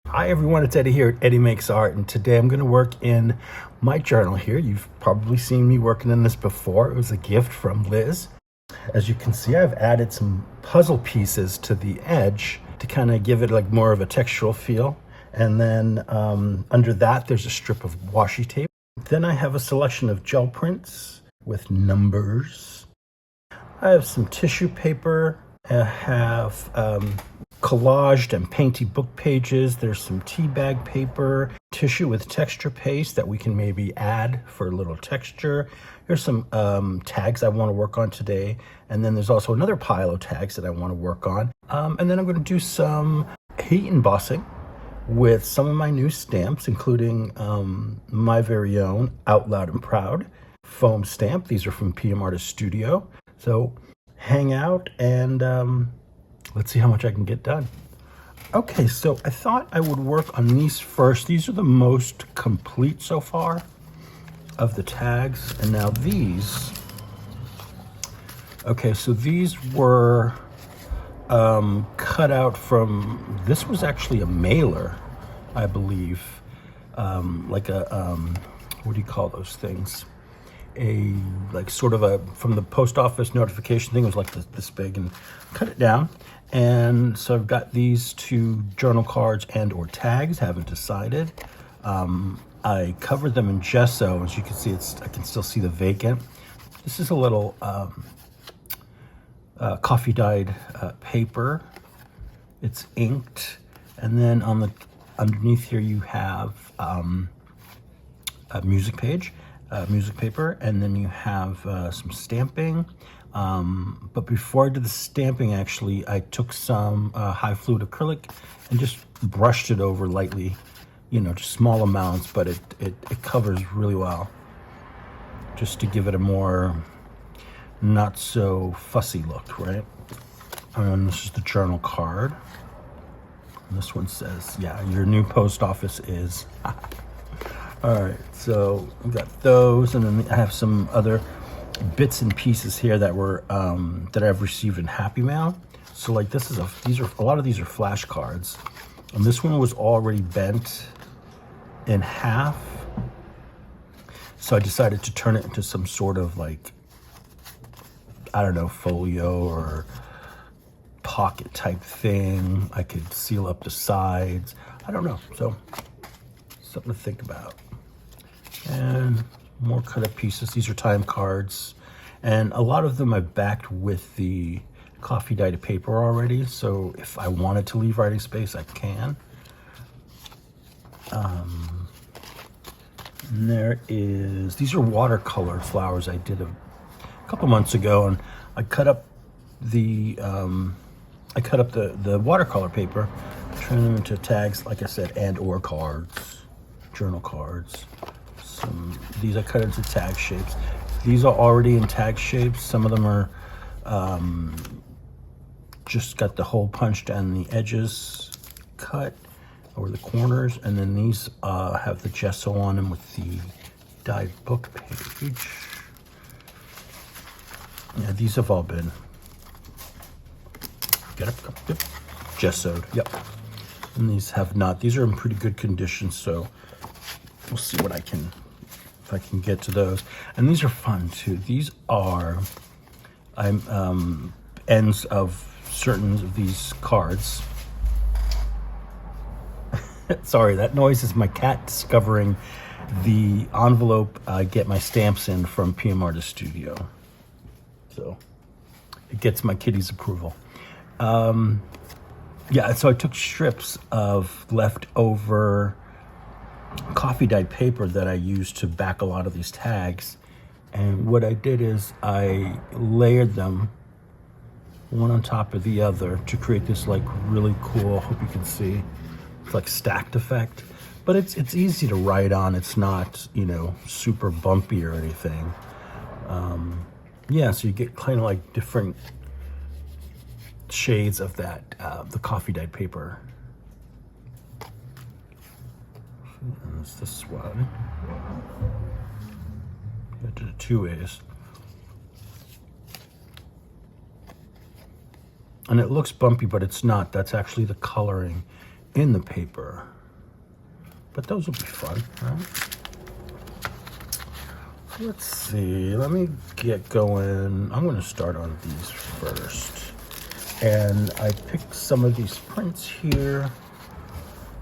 Hi everyone, it's Eddie here at Eddie Makes Art, and today I'm going to work in my journal here. You've probably seen me working in this before. It was a gift from Liz. As you can see, I've added some puzzle pieces to the edge to kind of give it like more of a textural feel. And then under that, there's a strip of washi tape. Then I have a selection of gel prints with numbers. I have some tissue paper. I have collaged and painty book pages. There's some tea bag paper, tissue with texture paste that we can maybe add for a little texture. Here's some tags I want to work on today. And then there's also another pile of tags that I want to work on. And then I'm going to do some heat embossing with some of my new stamps, including my very own Out Loud and Proud foam stamp. These are from PM Artist Studio. So hang out and let's see how much I can get done. Okay, so I thought I would work on these first. These are the most complete so far of the tags. And now these, okay, so these were cut out from, this was actually a mailer, I believe. Like a, what do you call those things? A, like sort of a, from the post office notification thing. It was like this big, and cut it down. And so I've got these two journal cards and or tags, haven't decided. I covered them in gesso. As you can see, I can still see the vacant. This is a little coffee dyed paper. It's inked. And then on the underneath here you have a music page, music paper, and then you have some stamping. But before I did the stamping, actually, I took some high fluid acrylic and just brushed it over lightly, you know, just small amounts, but it covers really well, just to give it a more not so fussy look, right? And this is the journal card. And this one says, yeah, your new post office is. All right, so I've got those, and then I have some other bits and pieces here that were that I've received in Happy Mail. So like this is a lot of these are flashcards, and this one was already bent in half. So I decided to turn it into some sort of like, I don't know, folio or pocket type thing. I could seal up the sides. I don't know. So something to think about. And more cut up pieces. These are time cards, and a lot of them I backed with the coffee dyed paper already, so if I wanted to leave writing space, I can. And there is, these are watercolor flowers I did a couple months ago, and I cut up the the watercolor paper, turn them into tags, like I said, and or cards, journal cards. These I cut into tag shapes. These are already in tag shapes. Some of them are just got the hole punched and the edges cut, or the corners, and then these have the gesso on them with the dyed book page. Yeah, these have all been, get up, yep, gessoed, yep. And these have not. These are in pretty good condition, so we'll see what I can, if I can get to those. And these are fun too. These are ends of certain of these cards. Sorry, that noise is my cat discovering the envelope I get my stamps in from PM Artist Studio. So it gets my kitty's approval. Yeah, so I took strips of leftover coffee dyed paper that I used to back a lot of these tags, and what I did is I layered them one on top of the other to create this like really cool, I hope you can see, it's like stacked effect, but it's easy to write on. It's not, you know, super bumpy or anything. Yeah, so you get kind of like different shades of that, the coffee dyed paper. And it's this one. I did it 2 ways. And it looks bumpy, but it's not. That's actually the coloring in the paper. But those will be fun, right? So let's see. Let me get going. I'm going to start on these first. And I picked some of these prints here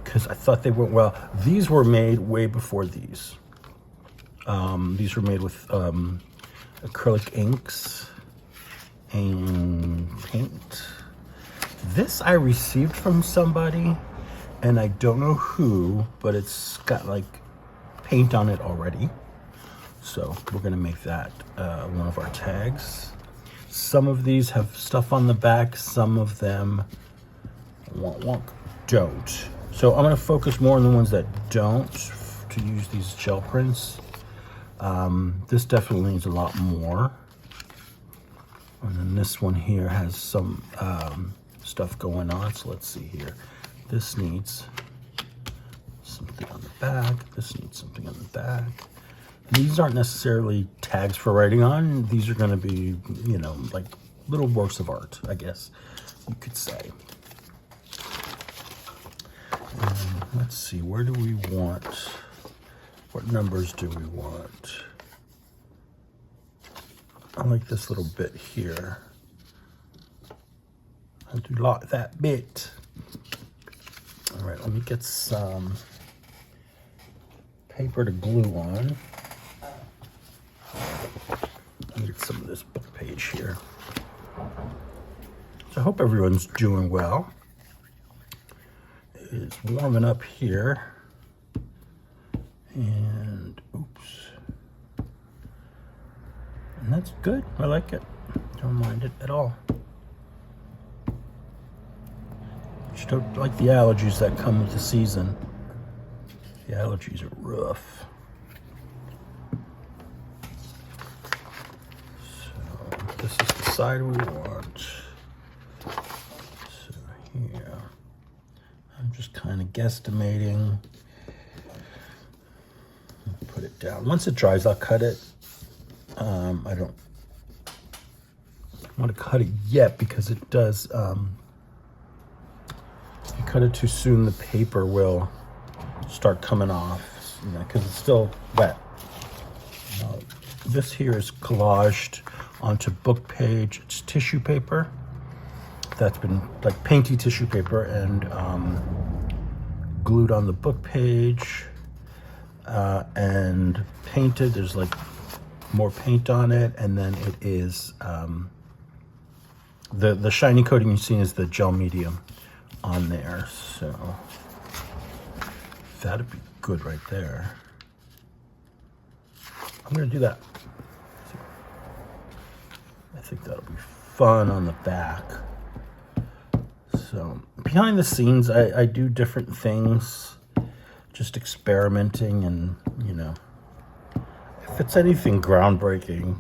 because I thought they went well. These were made way before these. These were made with acrylic inks and paint. This I received from somebody, and I don't know who, but it's got like paint on it already. So we're gonna make that one of our tags. Some of these have stuff on the back, some of them don't. So I'm gonna focus more on the ones that don't to use these gel prints. This definitely needs a lot more. And then this one here has some stuff going on. So let's see here. This needs something on the back. This needs something on the back. These aren't necessarily tags for writing on. These are going to be, you know, like little works of art, I guess you could say. And let's see, where do we want, what numbers do we want? I like this little bit here. I do like that bit. All right, let me get some paper to glue on. Let me get some of this book page here. So I hope everyone's doing well. It is warming up here. And oops. And that's good. I like it. Don't mind it at all. Just don't like the allergies that come with the season. The allergies are rough. So this is the side we want. So here, I'm just kind of guesstimating. Put it down. Once it dries, I'll cut it. I don't want to cut it yet because it does, if you cut it too soon, the paper will start coming off, you know, because it's still wet. This here is collaged onto book page. It's tissue paper that's been like painty tissue paper and glued on the book page and painted. There's like more paint on it, and then it is the shiny coating you see is the gel medium on there. So that'd be good right there. I'm gonna do that. I think that'll be fun on the back. So behind the scenes, I do different things, just experimenting, and you know, if it's anything groundbreaking,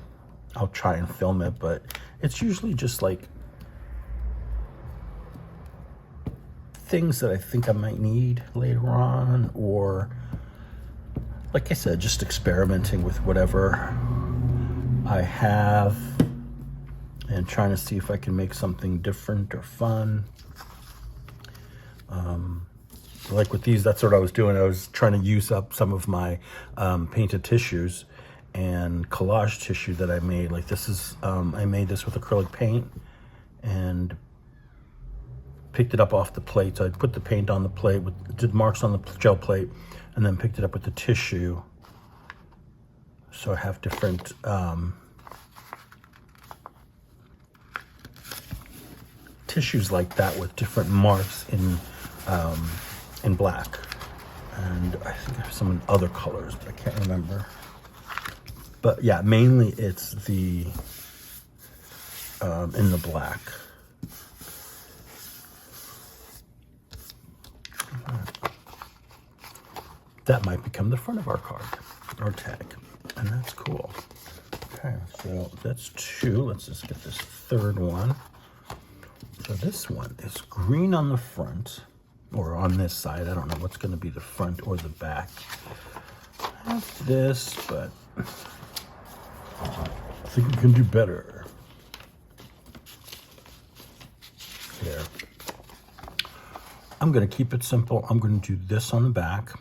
I'll try and film it, but it's usually just like things that I think I might need later on, or like I said, just experimenting with whatever I have and trying to see if I can make something different or fun. Like with these, that's what I was doing. I was trying to use up some of my painted tissues and collage tissue that I made. Like this is, I made this with acrylic paint and picked it up off the plate. So I put the paint on the plate, did marks on the gel plate, and then picked it up with the tissue. So I have different tissues like that with different marks in black. And I think I have some in other colors, but I can't remember. But yeah, mainly it's the in the black. That might become the front of our card, our tag, and that's cool. Okay, so that's two. Let's just get this third one. So this one is green on the front, or on this side. I don't know what's going to be the front or the back. I have this, but I think we can do better. there. I'm going to keep it simple. I'm going to do this on the back.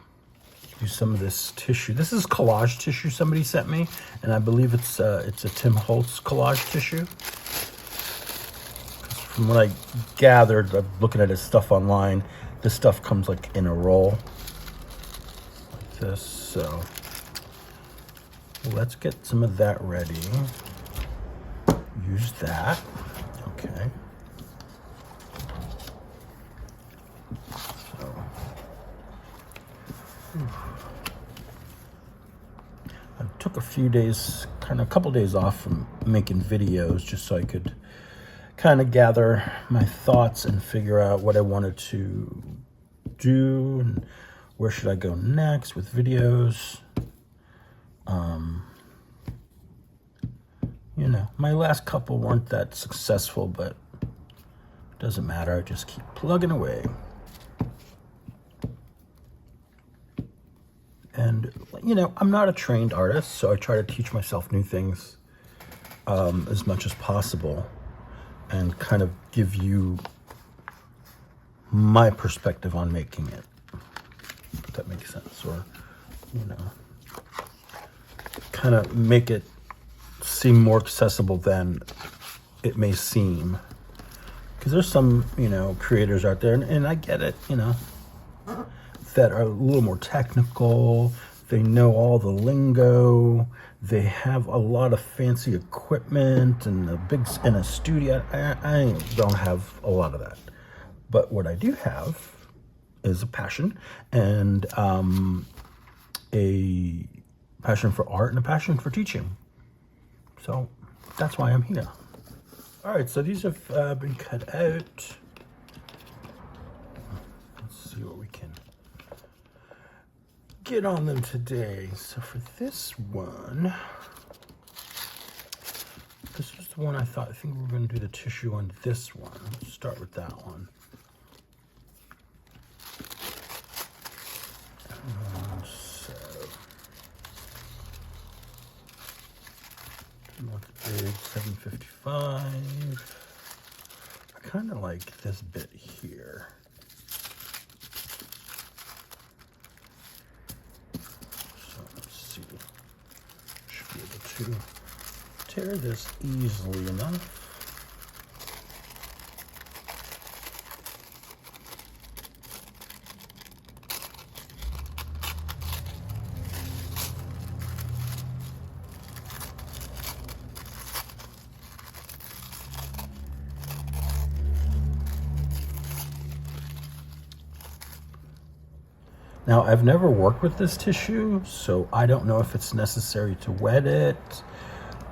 Use some of this tissue. This is collage tissue somebody sent me, and I believe it's a Tim Holtz collage tissue. From what I gathered, looking at his stuff online, this stuff comes like in a roll, like this. So let's get some of that ready. Use that. Okay. I took a few days, a couple days off from making videos just so I could kind of gather my thoughts and figure out what I wanted to do and where should I go next with videos. You know, my last couple weren't that successful, but it doesn't matter. I just keep plugging away. And, you know, I'm not a trained artist, so I try to teach myself new things as much as possible and kind of give you my perspective on making it, if that makes sense. Or, you know, kind of make it seem more accessible than it may seem. Because there's some, you know, creators out there, and I get it, you know, that are a little more technical. They know all the lingo. They have a lot of fancy equipment and a studio. I don't have a lot of that. But what I do have is a passion, and a passion for art and a passion for teaching. So that's why I'm here. All right, so these have been cut out. Let's see what we can get on them today. So for this one, this is the one I think we're going to do the tissue on this one. Let's start with that one. So, what's big? 755. I kind of like this bit here. Should be able to tear this easily enough. Now, I've never worked with this tissue, so I don't know if it's necessary to wet it,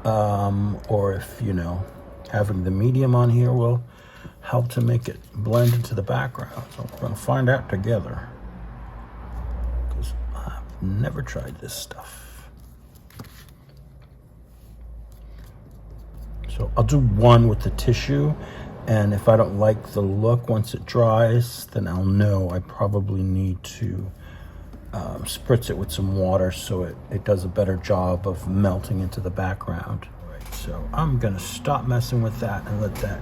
or if, you know, having the medium on here will help to make it blend into the background. So we're going to find out together, because I've never tried this stuff. So I'll do one with the tissue, and if I don't like the look once it dries, then I'll know I probably need to spritz it with some water so it does a better job of melting into the background. Right, so I'm gonna stop messing with that and let that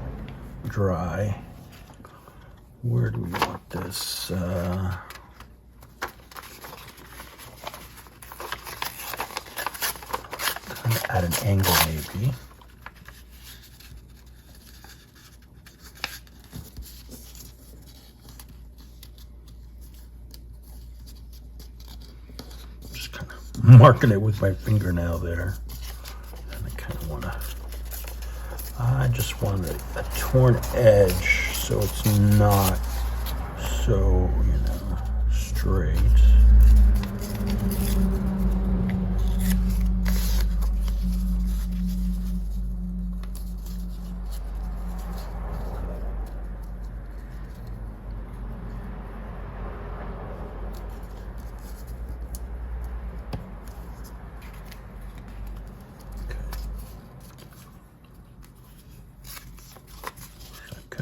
dry. Where do we want this? Kind of at an angle maybe. Marking it with my fingernail there. And I just want a torn edge so it's not so, you know, straight.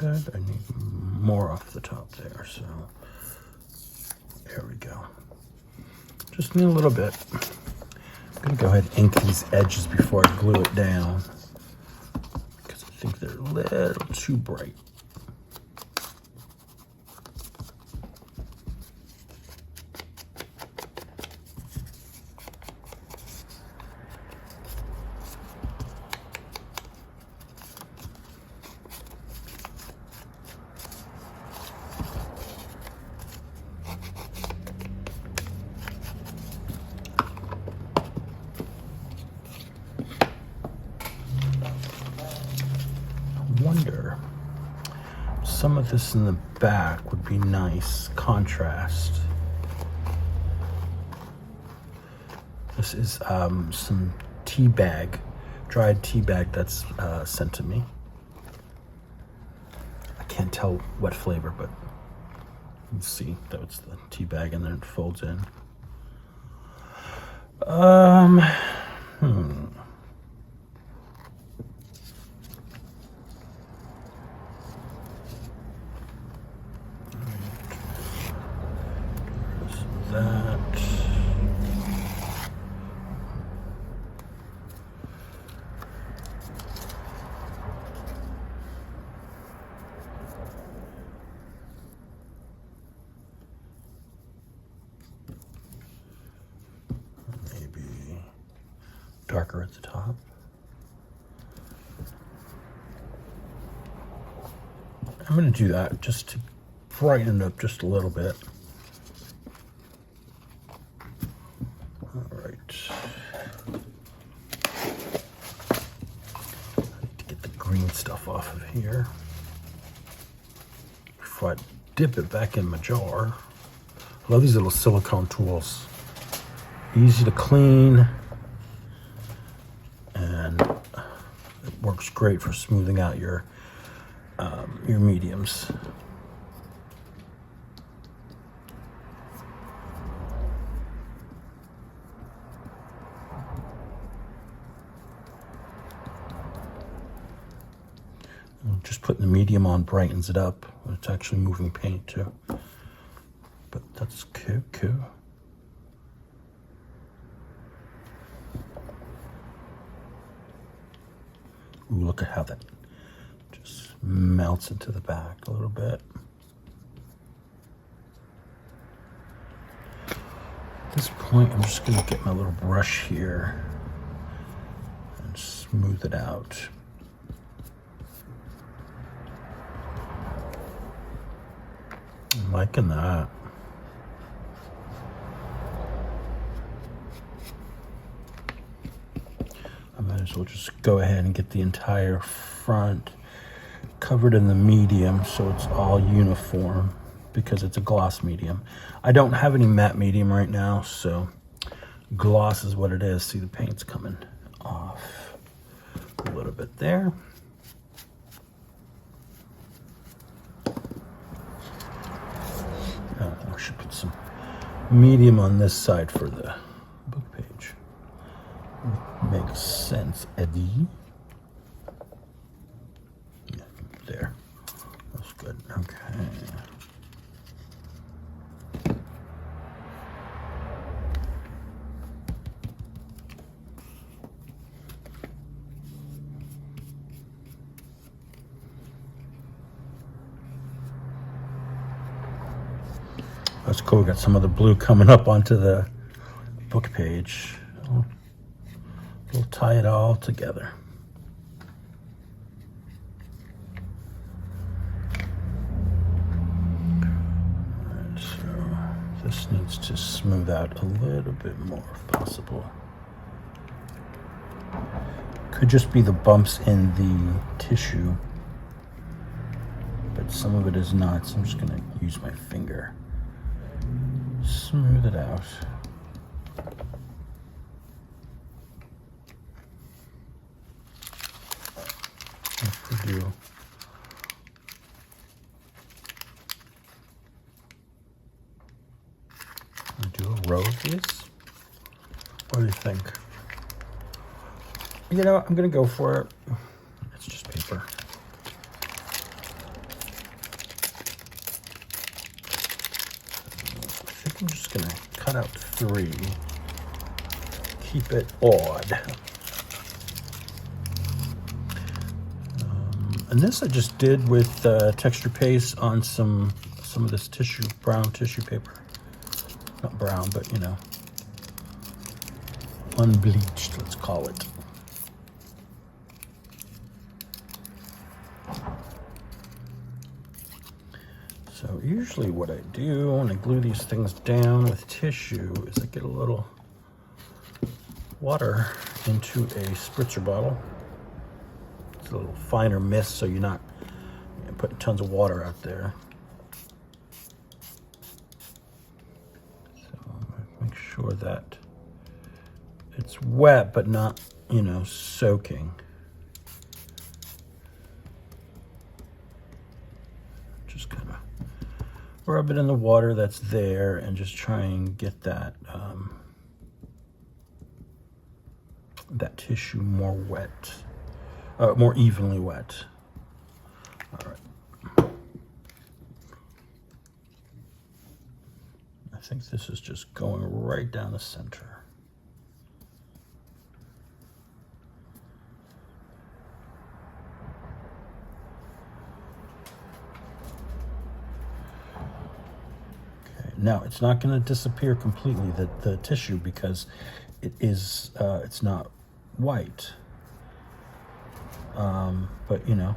I need more off the top there, so there we go. Just need a little bit. I'm gonna go ahead and ink these edges before I glue it down, because I think they're a little too bright. some of this in the back would be nice contrast. This is some tea bag, dried tea bag that's sent to me. I can't tell what flavor, but you can see that it's the tea bag and then it folds in. That. Maybe darker at the top. I'm going to do that just to brighten it up just a little bit. All right. I need to get the green stuff off of here before I dip it back in my jar. I love these little silicone tools. Easy to clean, and it works great for smoothing out your mediums. Just putting the medium on brightens it up. It's actually moving paint too. But that's cool. Ooh, look at how that just melts into the back a little bit. At this point, I'm just gonna get my little brush here and smooth it out. I'm liking that. I might as well just go ahead and get the entire front covered in the medium so it's all uniform because it's a gloss medium. I don't have any matte medium right now, so gloss is what it is. See, the paint's coming off a little bit there. I should put some medium on this side for the book page. Makes sense, Eddie. Yeah, there. That's good. Okay. That's cool. We got some of the blue coming up onto the book page. We'll tie it all together. All right, so this needs to smooth out a little bit more if possible. Could just be the bumps in the tissue, but some of it is not, so I'm just gonna use my finger. Smooth it out. If we do a row of these? What do you think? You know, I'm gonna go for it. It's just paper. I think I'm just gonna cut out 3. Keep it odd. And this I just did with texture paste on some of this tissue, brown tissue paper. Not brown, but you know, unbleached, let's call it. So usually what I do when I glue these things down with tissue is I get a little water into a spritzer bottle. It's a little finer mist so you're not putting tons of water out there. So make sure that it's wet, but not, you know, soaking. Just kind of rub it in the water that's there and just try and get that that tissue more wet, more evenly wet. All right. I think this is just going right down the center. Okay. Now it's not going to disappear completely, the tissue, because it is it's not white. But you know,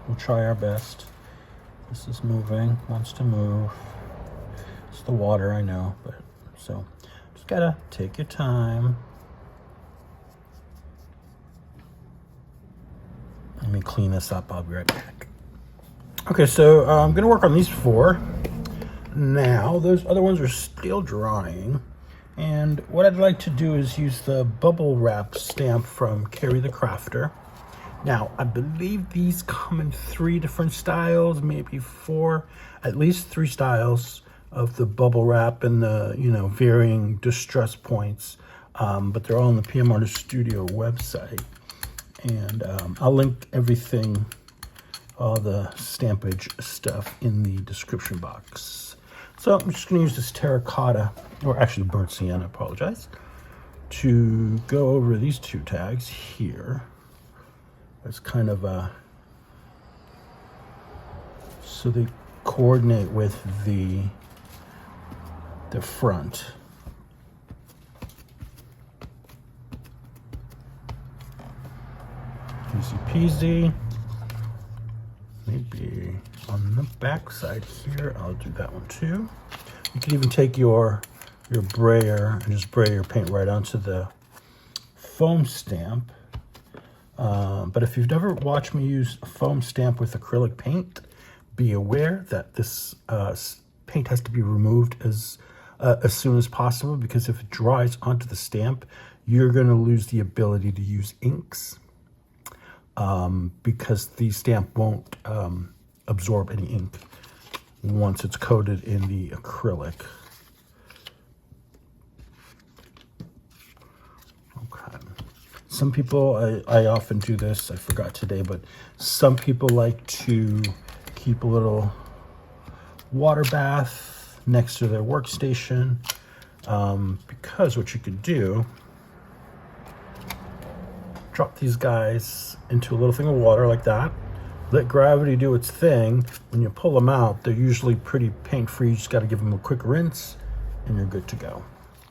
we'll try our best. This is moving, wants to move. It's the water, I know, but so just gotta take your time. Let me clean this up, I'll be right back. Okay, so I'm gonna work on these 4. Now, those other ones are still drying. And what I'd like to do is use the bubble wrap stamp from Carrie the Crafter. Now, I believe these come in 3 different styles, maybe 4, at least 3 styles of the bubble wrap and the, you know, varying distress points. But they're all on the PM Artist Studio website. And I'll link everything, all the stampage stuff in the description box. So I'm just going to use this terracotta, or actually burnt sienna, I apologize, to go over these 2 tags here. It's kind of a, so they coordinate with the front. Easy peasy. Maybe on the back side here, I'll do that one too. You can even take your brayer and just spray your paint right onto the foam stamp. But if you've never watched me use a foam stamp with acrylic paint, be aware that this paint has to be removed as soon as possible, because if it dries onto the stamp, you're going to lose the ability to use inks. Because the stamp won't absorb any ink once it's coated in the acrylic. Okay. Some people, I often do this, I forgot today, but some people like to keep a little water bath next to their workstation, because what you could do, drop these guys into a little thing of water like that, let gravity do its thing. When you pull them out, they're usually pretty paint-free. You just got to give them a quick rinse and you're good to go.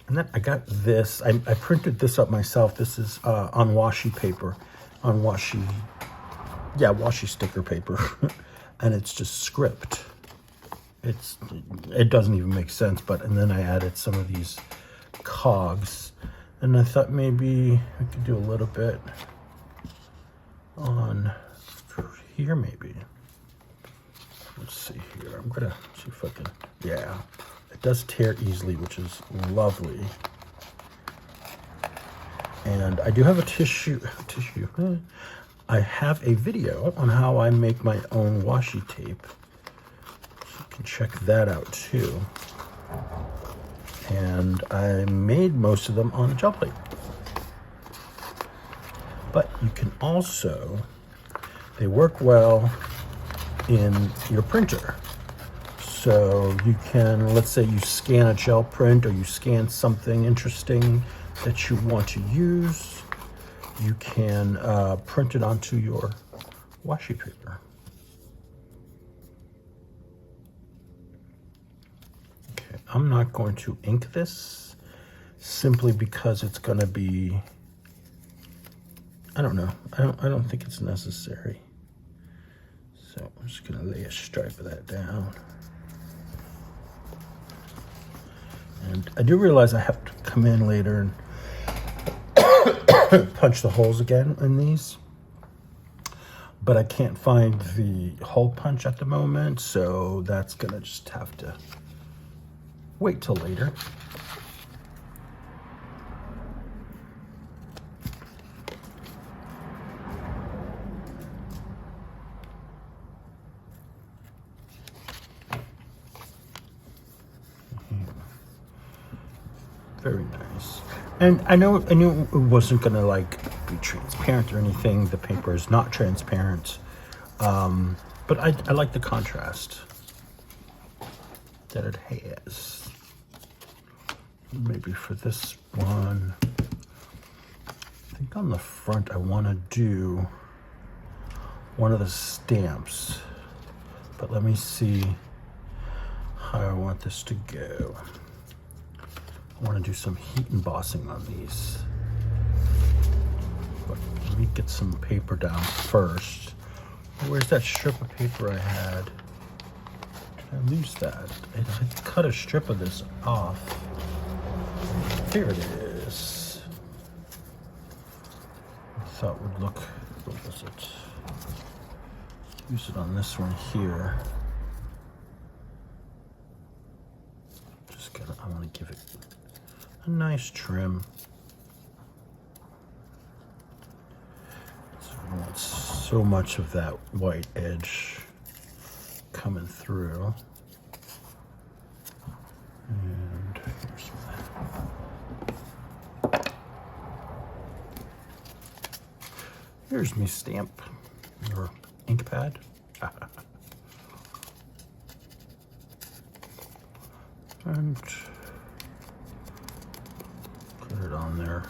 And then I got this, I printed this up myself. This is on washi paper, on washi sticker paper. And it's just script. It doesn't even make sense, and then I added some of these cogs. And I thought maybe I could do a little bit on here, maybe. Let's see here. I'm gonna see if I can, yeah. It does tear easily, which is lovely. And I do have a tissue. I have a video on how I make my own washi tape. So you can check that out too. And I made most of them on a gel plate. But you can also, they work well in your printer. So you can, let's say you scan a gel print or you scan something interesting that you want to use, you can print it onto your washi paper. Okay, I'm not going to ink this simply because it's going to be, I don't know, I don't think it's necessary. So I'm just going to lay a stripe of that down. And I do realize I have to come in later and punch the holes again in these. but I can't find the hole punch at the moment, so that's gonna just have to wait till later. Very nice. And I knew it wasn't gonna like be transparent or anything. The paper is not transparent, but I like the contrast that it has. Maybe for this one, I think on the front I want to do one of the stamps, but let me see how I want this to go. I want to do some heat embossing on these. But let me get some paper down first. Where's that strip of paper I had? Did I lose that? I cut a strip of this off. Here it is. I thought would look, what was it? Use it on this one here. Just gonna, I want to give it a nice trim. So I don't want so much of that white edge coming through. And here's that. Here's my stamp, or ink pad. And put it on there.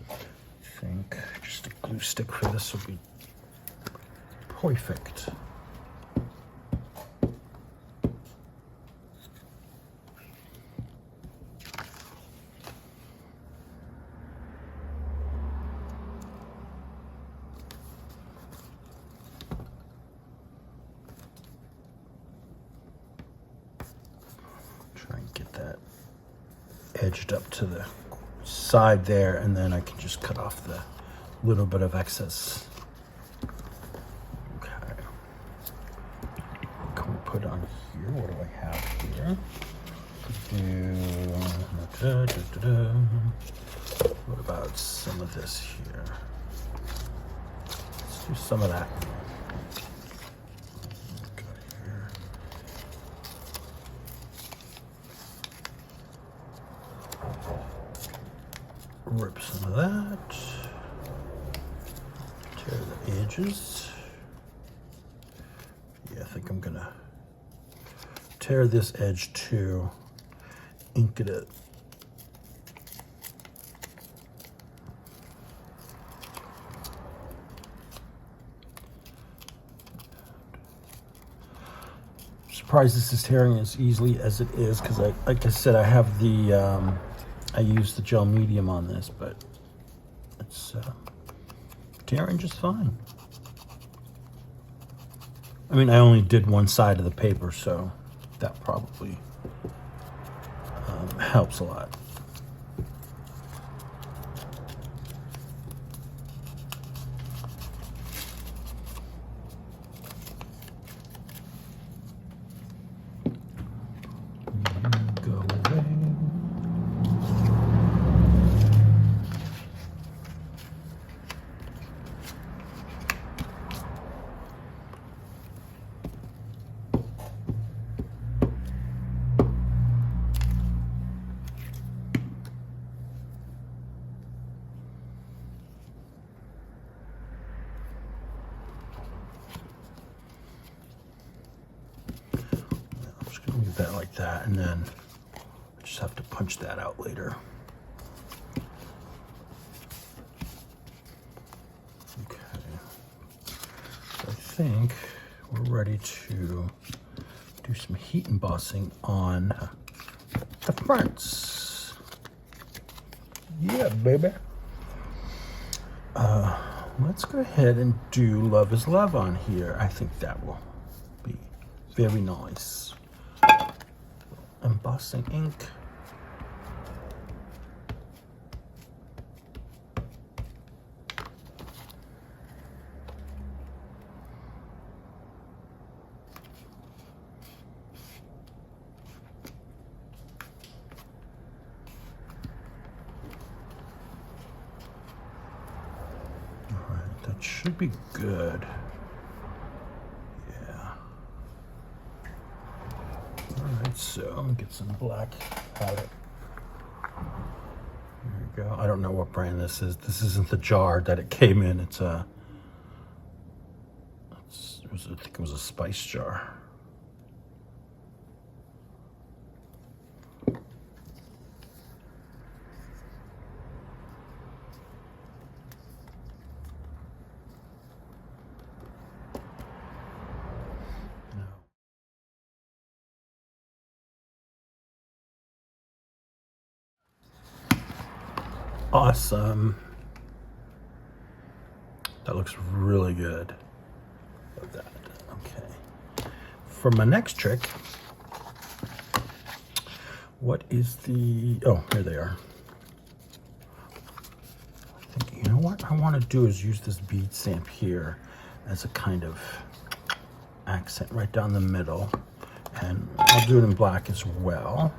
I think just a glue stick for this will be perfect. Try and get that edged up to the side there, and then I can just cut off the little bit of excess. Okay. What can we put on here? What do I have here? What about some of this here? Let's do some of that. Rip some of that, tear the edges. Yeah, I think I'm gonna tear this edge too, ink it. I'm surprised this is tearing as easily as it is, because like I said, I have the I use the gel medium on this, but it's tearing just fine. I mean, I only did one side of the paper, so that probably helps a lot. That like that, and then I just have to punch that out later. Okay, so I think we're ready to do some heat embossing on the fronts. Yeah, baby. Let's go ahead and do Love is Love on here. I think that will be very nice. embossing ink. That should be good. Yeah. All right, so I'm gonna get some black powder. There you go. I don't know what brand this is. This isn't the jar that it came in. It's a, I think it was a spice jar. Awesome. That looks really good. Love that. Okay. For my next trick, what is the, oh, here they are. I think, you know what I want to do is use this bead stamp here as a kind of accent right down the middle. And I'll do it in black as well.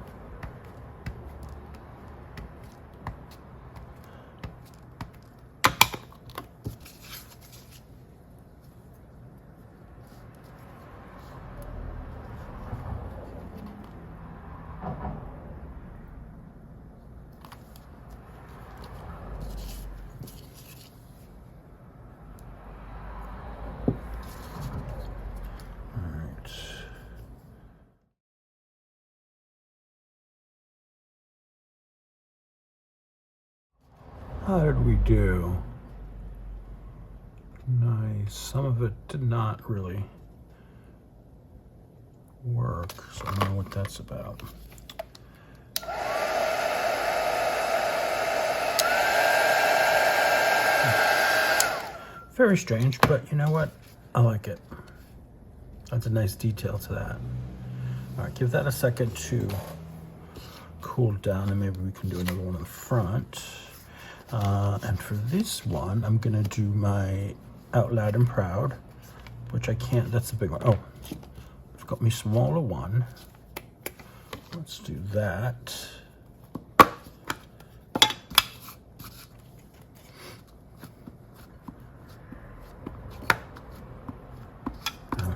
How did we do? Nice. Some of it did not really work, so I don't know what that's about. Very strange, but you know what? I like it. That's a nice detail to that. All right, give that a second to cool down, and maybe we can do another one in the front. And for this one, I'm gonna do my Out Loud and Proud, which I can't, that's the big one. Oh, I've got my smaller one. Let's do that.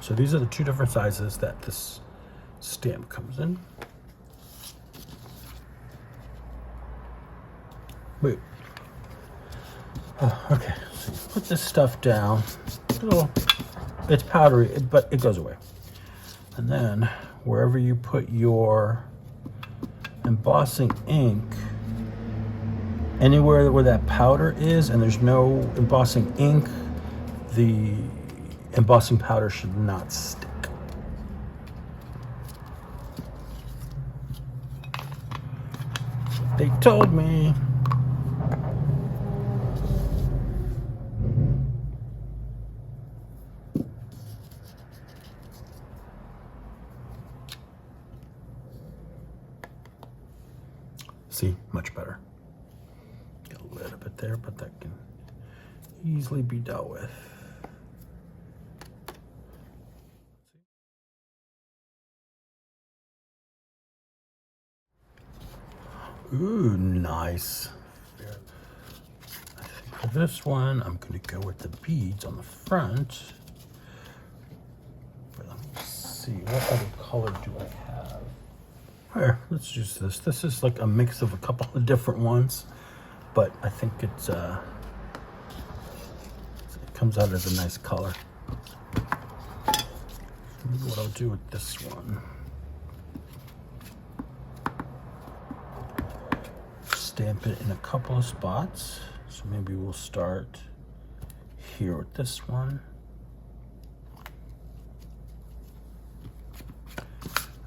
So these are the two different sizes that this stamp comes in. Wait. Oh, okay, so put this stuff down. It's powdery, but it goes away. And then wherever you put your embossing ink, anywhere where that powder is and there's no embossing ink, the embossing powder should not stick. They told me. See, much better. Get a little bit there, but that can easily be dealt with. Ooh, nice. I think for this one, I'm going to go with the beads on the front. But let me see, what other color do I have? Here, let's use this. This is like a mix of a couple of different ones, but I think it comes out as a nice color. Maybe what I'll do with this one. Stamp it in a couple of spots. So maybe we'll start here with this one.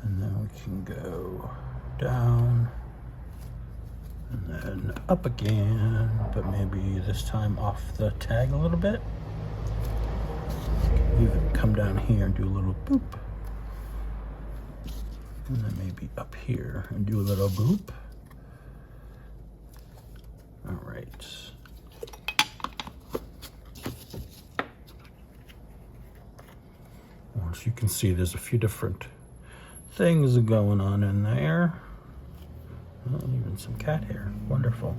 And then we can go down and then up again, but maybe this time off the tag a little bit. Even come down here and do a little boop. And then maybe up here and do a little boop. All right. As you can see, there's a few different things going on in there. Oh, even some cat hair. Wonderful.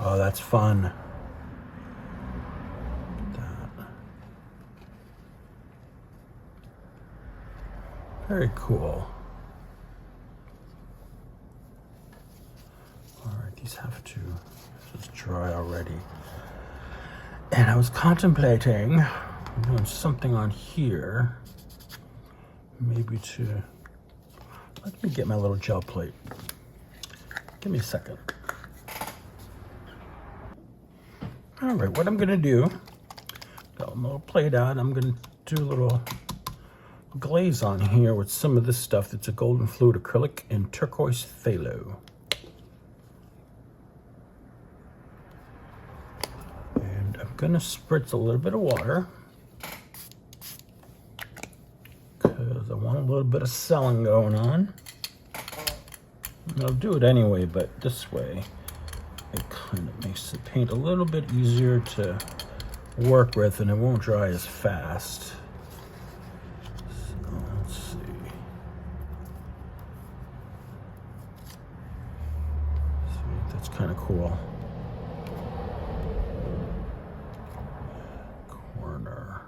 Oh, that's fun. That. Very cool. All right, these have to just dry already. And I was contemplating doing something on here, maybe to, let me get my little gel plate. Give me a second. All right, what I'm gonna do, got my little plate out, I'm gonna do a little glaze on here with some of this stuff that's a golden fluid acrylic and turquoise phthalo. And I'm gonna spritz a little bit of water because I want a little bit of selling going on. And I'll do it anyway, but this way it kind of makes the paint a little bit easier to work with and it won't dry as fast. So let's see. See, that's kind of cool. Corner.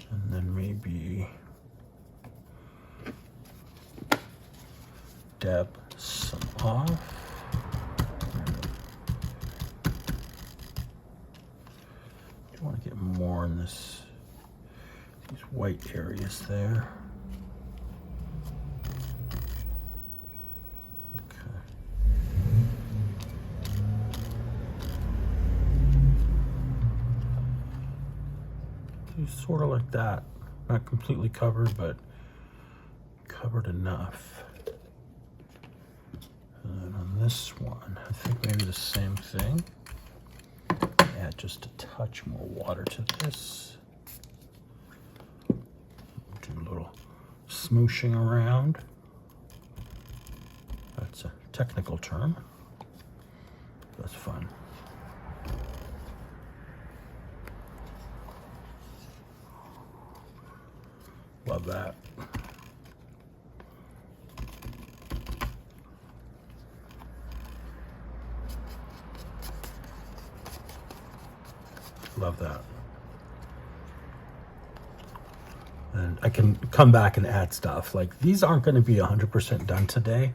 And then maybe dab some off. You want to get more in these white areas there. Okay. Sort of like that. Not completely covered, but covered enough. And then on this one, I think maybe the same thing. Add just a touch more water to this. Do a little smooshing around. That's a technical term. That's fun. Love that. Love that. And I can come back and add stuff. Like these aren't going to be 100% done today.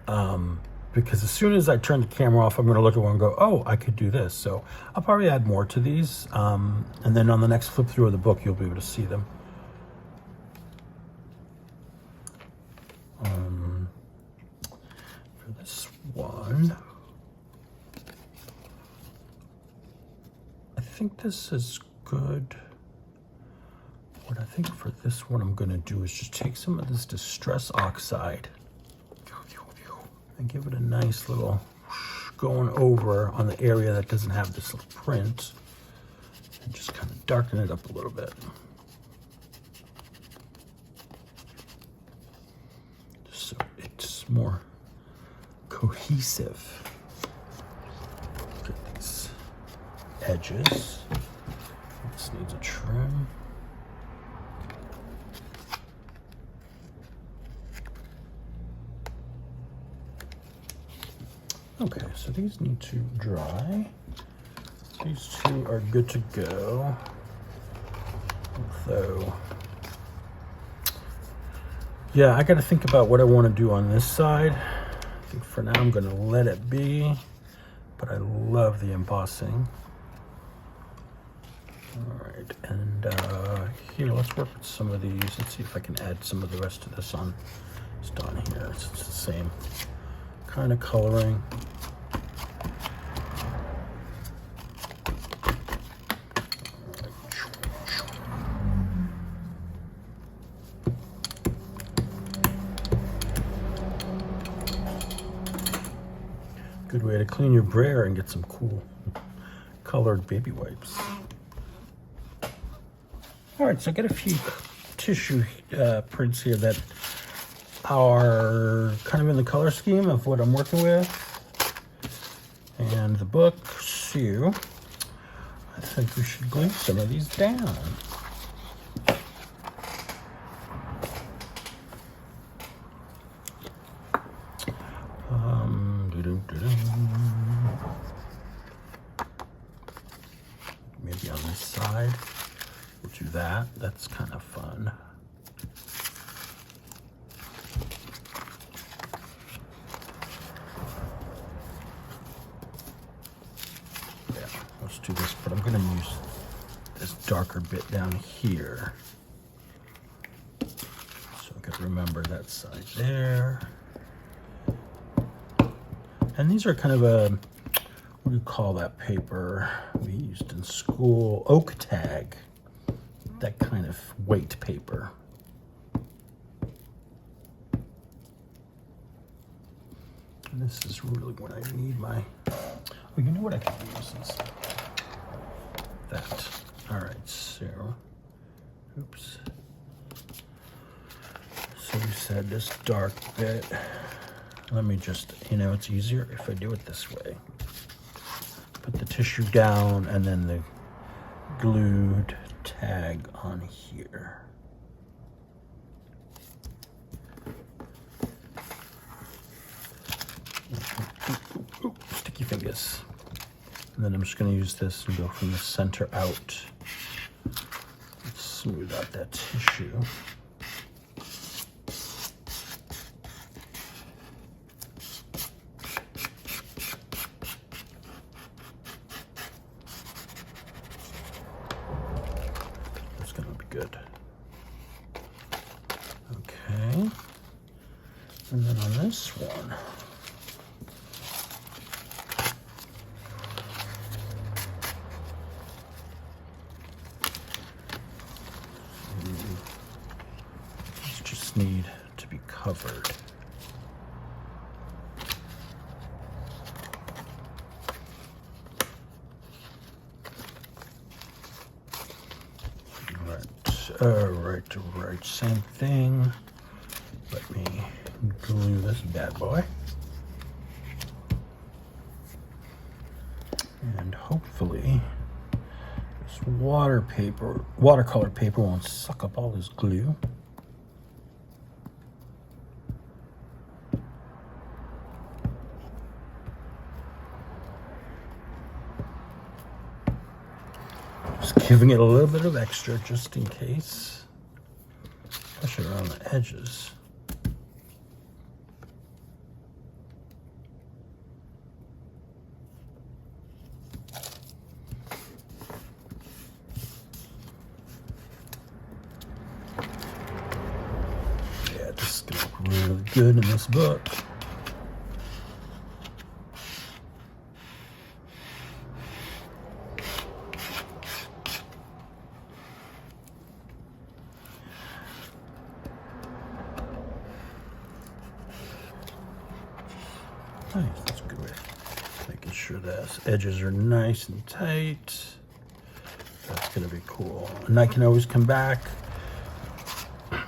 Because as soon as I turn the camera off, I'm going to look at one and go, oh, I could do this. So I'll probably add more to these. And then on the next flip through of the book, you'll be able to see them. For this one, I think this is good. What I think for this one I'm going to do is just take some of this Distress Oxide and give it a nice little going over on the area that doesn't have this little print and just kind of darken it up a little bit. Just so it's more cohesive. Look at these edges. This needs a trim. Okay, so these need to dry. These two are good to go. Although, yeah, I gotta think about what I want to do on this side. I think for now I'm gonna let it be, but I love the embossing. All right, and here, let's work with some of these. Let's see if I can add some of the rest of this on. Just on here, it's the same kind of coloring. Good way to clean your brayer and get some cool colored baby wipes. All right, so I got a few tissue prints here that are kind of in the color scheme of what I'm working with. And the book, so I think we should glue some of these down. Maybe on this side, we'll do that. That's kind of fun. Yeah, let's do this, but I'm going to use this darker bit down here. So I can remember that side there. And these are kind of a, what do you call that paper we used in school? Oak tag. That kind of weight paper. And this is really when I need my, oh, you know what I can use is that. All right, so, oops. So you said this dark bit. Let me just, you know, it's easier if I do it this way. Put the tissue down and then the glued tag on here. Ooh, sticky fingers. And then I'm just going to use this and go from the center out. Let's smooth out that tissue. Good. Okay. And then on this one, these just need to be covered. Right, same thing. Let me glue this bad boy. And hopefully this watercolor paper won't suck up all this glue. Just giving it a little bit of extra just in case, especially around the edges. Yeah, this is gonna look really good in this book. Nice, that's a good way. Making sure that edges are nice and tight. That's gonna be cool. And I can always come back.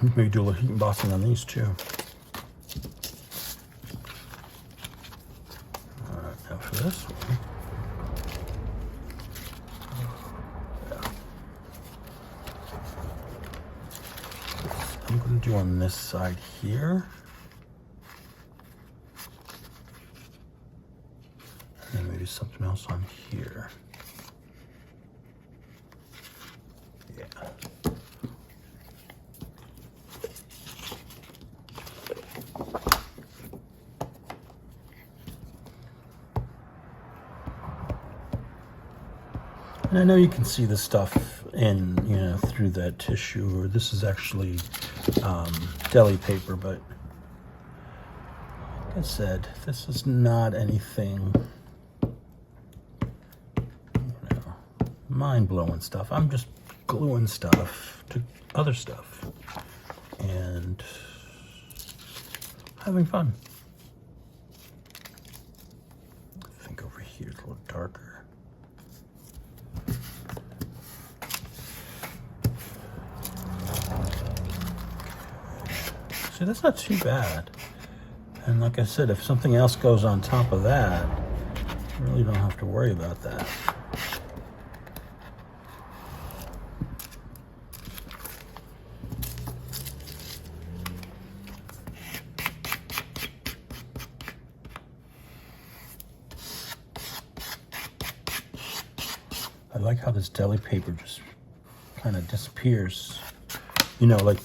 Maybe do a little heat embossing on these too. All right, now for this one. Yeah. I'm gonna do on this side here. And maybe something else on here. Yeah. And I know you can see the stuff in, through that tissue, or this is actually deli paper, but like I said, this is not anything, mind-blowing stuff. I'm just gluing stuff to other stuff and having fun. I think over here it's a little darker. See, that's not too bad. And like I said, if something else goes on top of that, you really don't have to worry about that. I like how this deli paper just kind of disappears. Like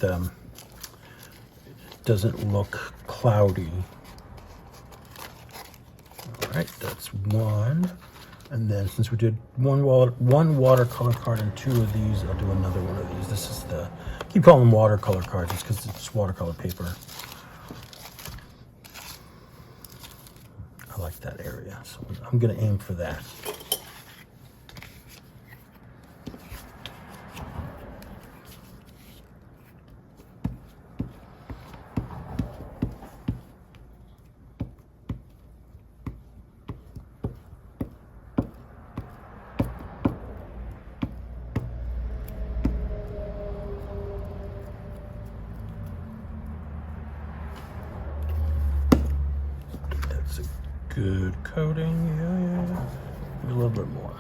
doesn't look cloudy. All right, that's one. And then since we did one watercolor card and 2 of these, I'll do another one of these. This is I keep calling them watercolor cards just because it's watercolor paper. I like that area, so I'm gonna aim for that. Good coating, yeah. Maybe a little bit more.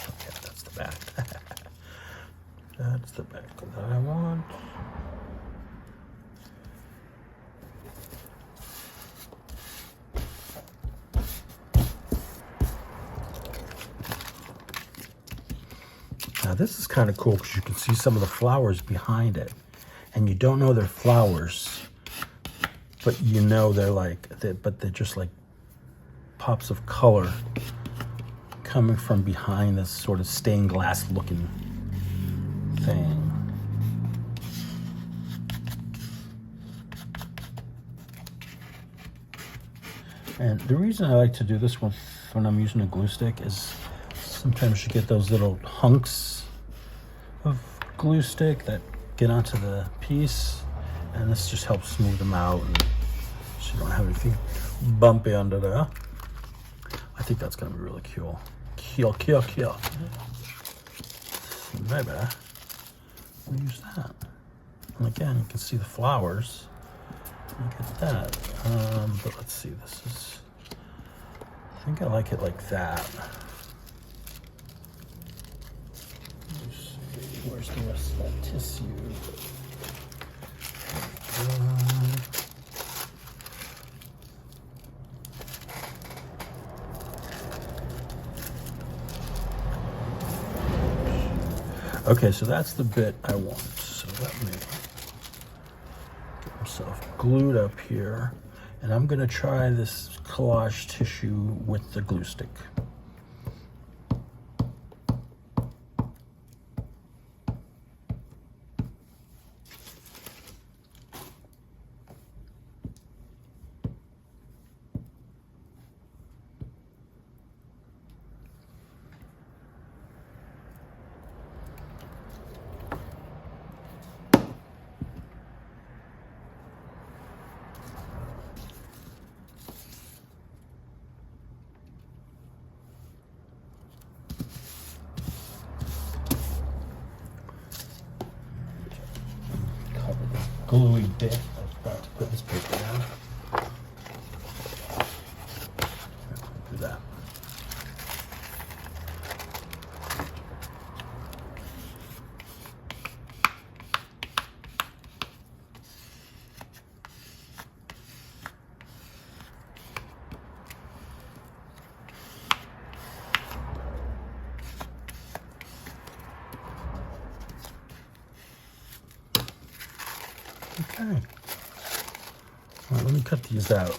Okay, that's the back. That's the back that I want. Now this is kind of cool because you can see some of the flowers behind it, and you don't know they're flowers, but they're just like pops of color coming from behind this sort of stained glass looking thing. And the reason I like to do this one when I'm using a glue stick is sometimes you get those little hunks of glue stick that get onto the piece, and this just helps smooth them out, and so you don't have anything bumpy under there. I think that's gonna be really cool. Cool. Maybe we'll use that. And again, you can see the flowers. Look at that. But let's see. I think I like it like that. Where's the rest of that tissue? Okay, so that's the bit I want. So let me get myself glued up here, and I'm gonna try this collage tissue with the glue stick. Gluey bit. I forgot to put this paper down. Do that. Okay. All right, let me cut these out.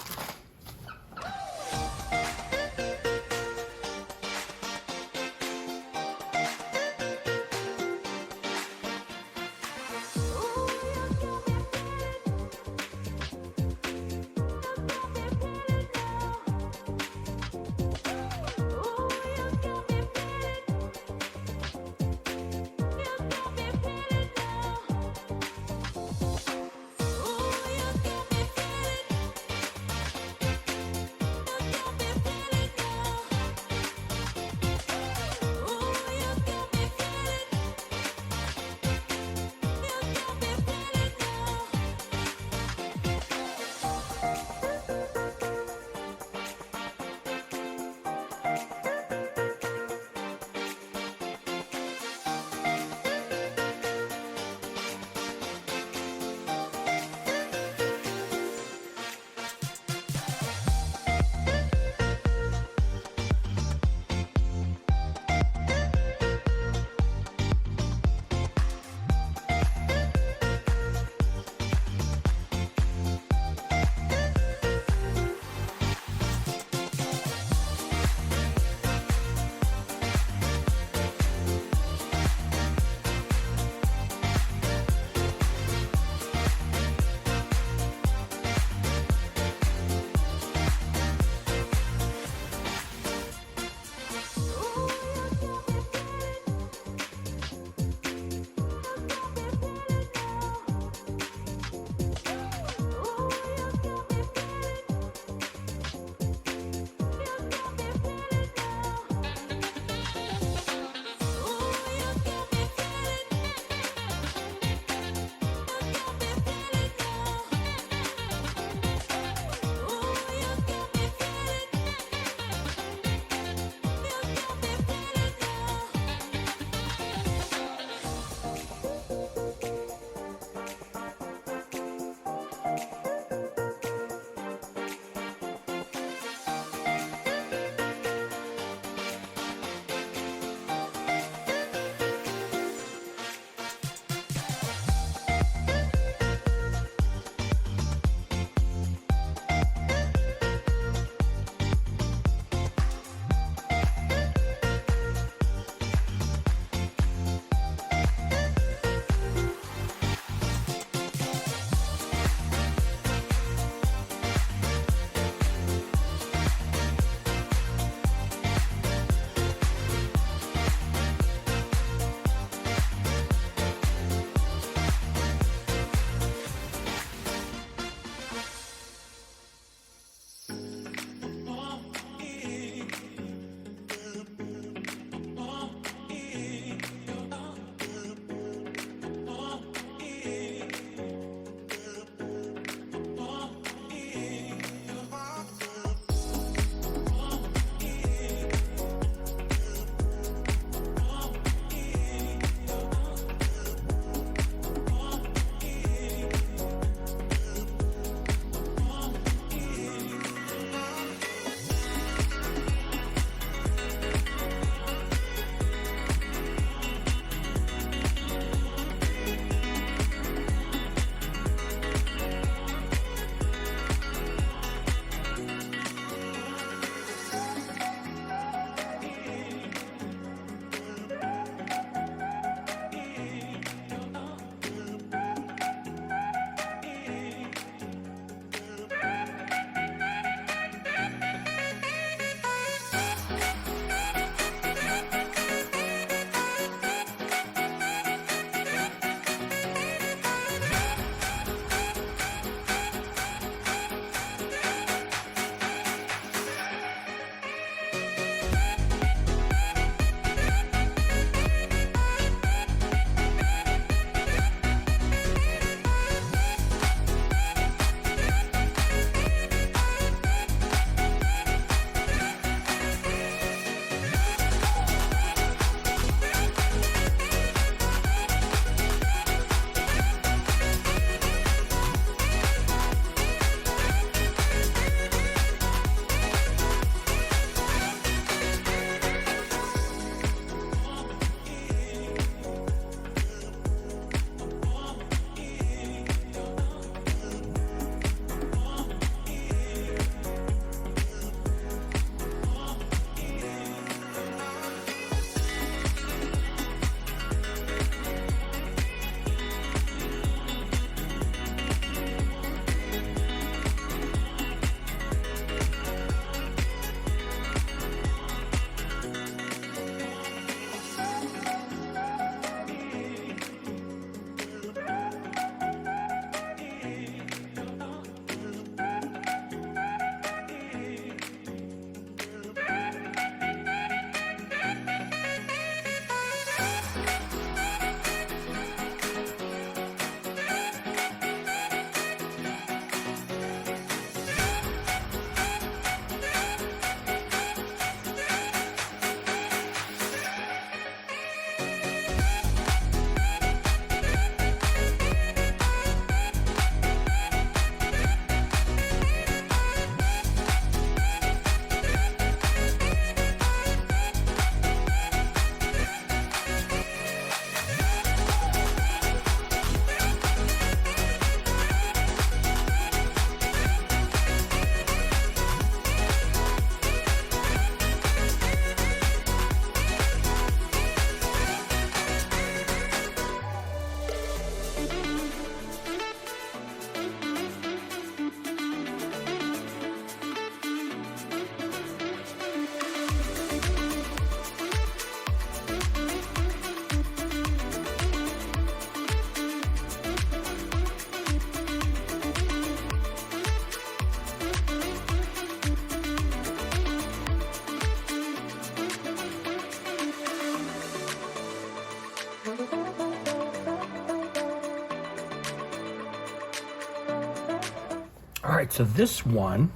All right, so this one,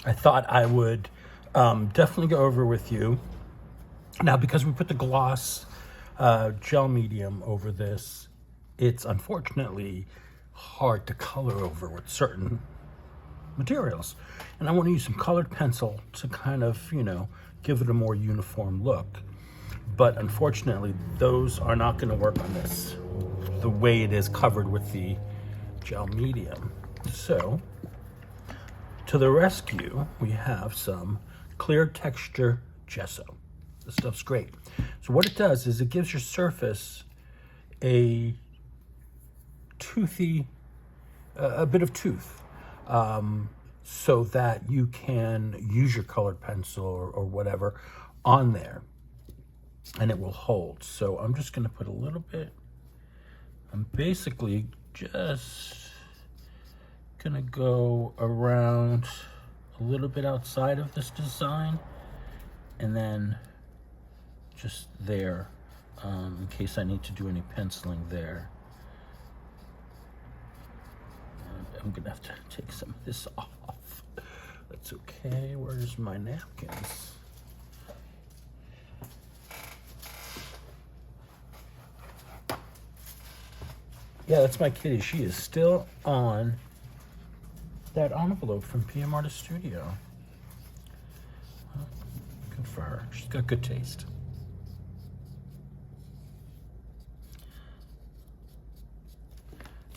I thought I would definitely go over with you. Now, because we put the gloss gel medium over this, it's unfortunately hard to color over with certain materials. And I want to use some colored pencil to kind of, give it a more uniform look. But unfortunately, those are not going to work on this, the way it is covered with the gel medium. So, to the rescue, we have some clear texture gesso. This stuff's great. So what it does is it gives your surface a toothy, a bit of tooth, so that you can use your colored pencil or whatever on there, and it will hold. So I'm just going to put a little bit. I'm basically just going to go around a little bit outside of this design, and then just there, in case I need to do any penciling there. And I'm gonna have to take some of this off. That's okay. Where's my napkins? Yeah, that's my kitty. She is still on that envelope from PM Artist Studio. Well, good for her. She's got good taste.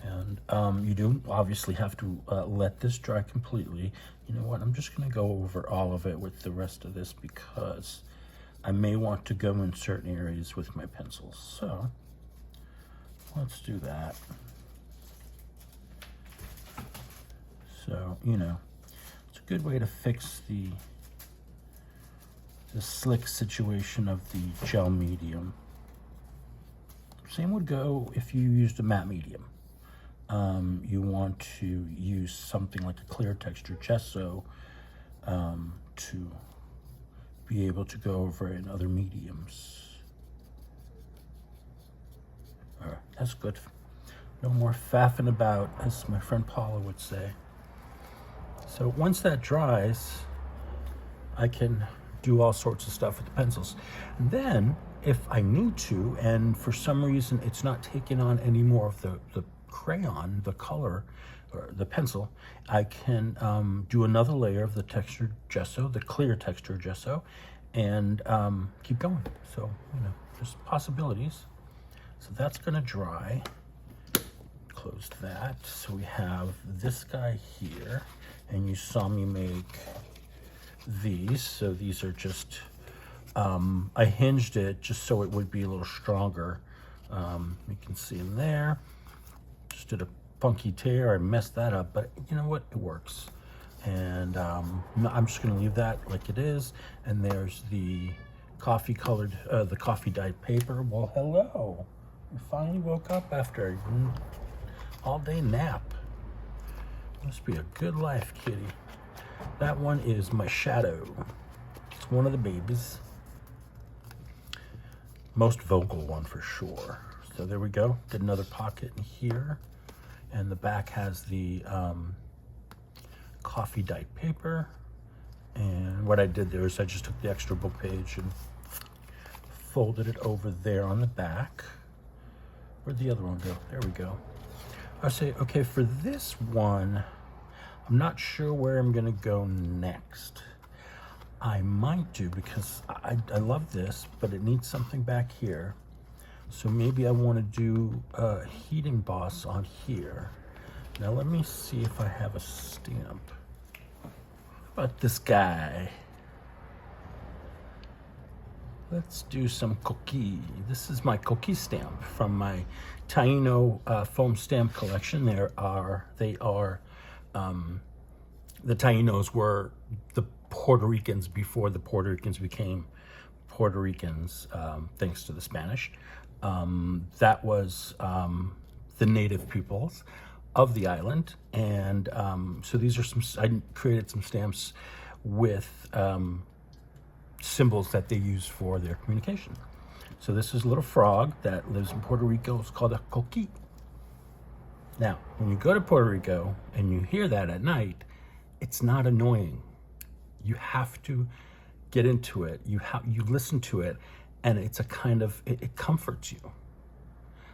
And you do obviously have to let this dry completely. You know what? I'm just going to go over all of it with the rest of this because I may want to go in certain areas with my pencils. So let's do that. So, it's a good way to fix the slick situation of the gel medium. Same would go if you used a matte medium. You want to use something like a clear texture gesso to be able to go over in other mediums. All right, that's good. No more faffing about, as my friend Paula would say. So once that dries, I can do all sorts of stuff with the pencils. And then, if I need to, and for some reason it's not taking on any more of the crayon, the color, or the pencil, I can do another layer of the textured gesso, the clear texture gesso, and keep going. So, just possibilities. So that's gonna dry. Close that. So we have this guy here, and you saw me make these. So these are just, I hinged it just so it would be a little stronger. You can see in there. Just did a funky tear. I messed that up, but you know what? It works. And I'm just going to leave that like it is. And there's the coffee colored, the coffee dyed paper. Well, hello. I finally woke up after an all-day nap. Must be a good life, kitty. That one is my shadow. It's one of the babies. Most vocal one for sure. So there we go. Did another pocket in here. And the back has the coffee dyed paper. And what I did there is I just took the extra book page and folded it over there on the back. Where'd the other one go? There we go. I say, okay, for this one, I'm not sure where I'm gonna go next. I might do, because I love this, but it needs something back here. So maybe I want to do a heat emboss on here. Now let me see if I have a stamp. How about this guy? Let's do some cookie. This is my cookie stamp from my Taino foam stamp collection. They are the Tainos were the Puerto Ricans before the Puerto Ricans became Puerto Ricans, thanks to the Spanish. That was the native peoples of the island. And so these are I created some stamps with symbols that they use for their communication. So this is a little frog that lives in Puerto Rico. It's called a coquí. Now, when you go to Puerto Rico and you hear that at night, it's not annoying. You have to get into it. You listen to it, and it's a kind of, it comforts you.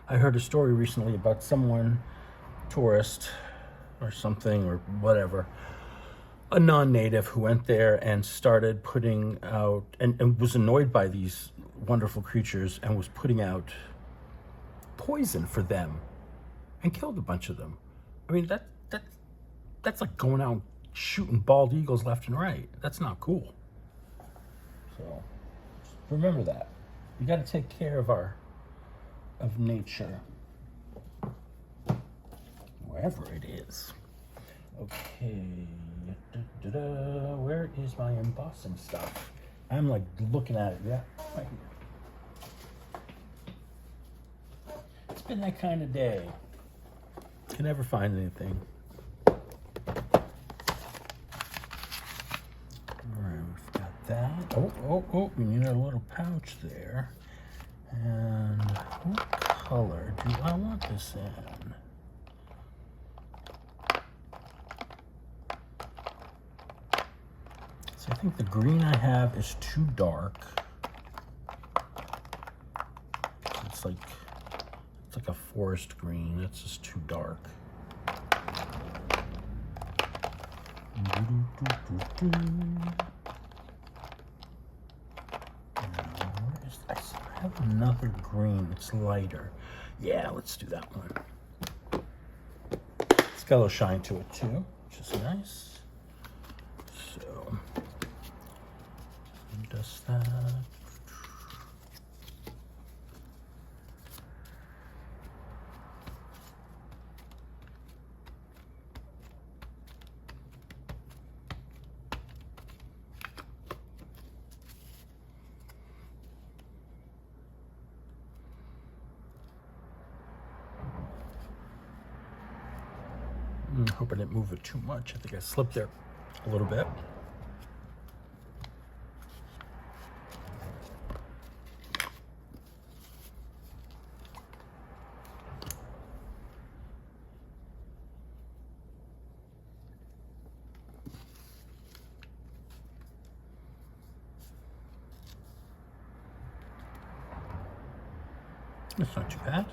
I heard a story recently about someone, tourist or something or whatever, a non-native who went there and started putting out, and was annoyed by these wonderful creatures and was putting out poison for them and killed a bunch of them. I mean, that's like going out and shooting bald eagles left and right. That's not cool. So remember that. You got to take care of nature, wherever it is. Okay, where is my embossing stuff? I'm like looking at it, yeah, right here. It's been that kind of day. Can never find anything. All right, we've got that. Oh, we need a little pouch there. And what color do I want this in? So I think the green I have is too dark. It's like a forest green. It's just too dark. I have another green. It's lighter. Yeah, let's do that one. It's got a little shine to it too, which is nice. So, dust that. Hope I didn't move it too much. I think I slipped there a little bit. That's not too bad.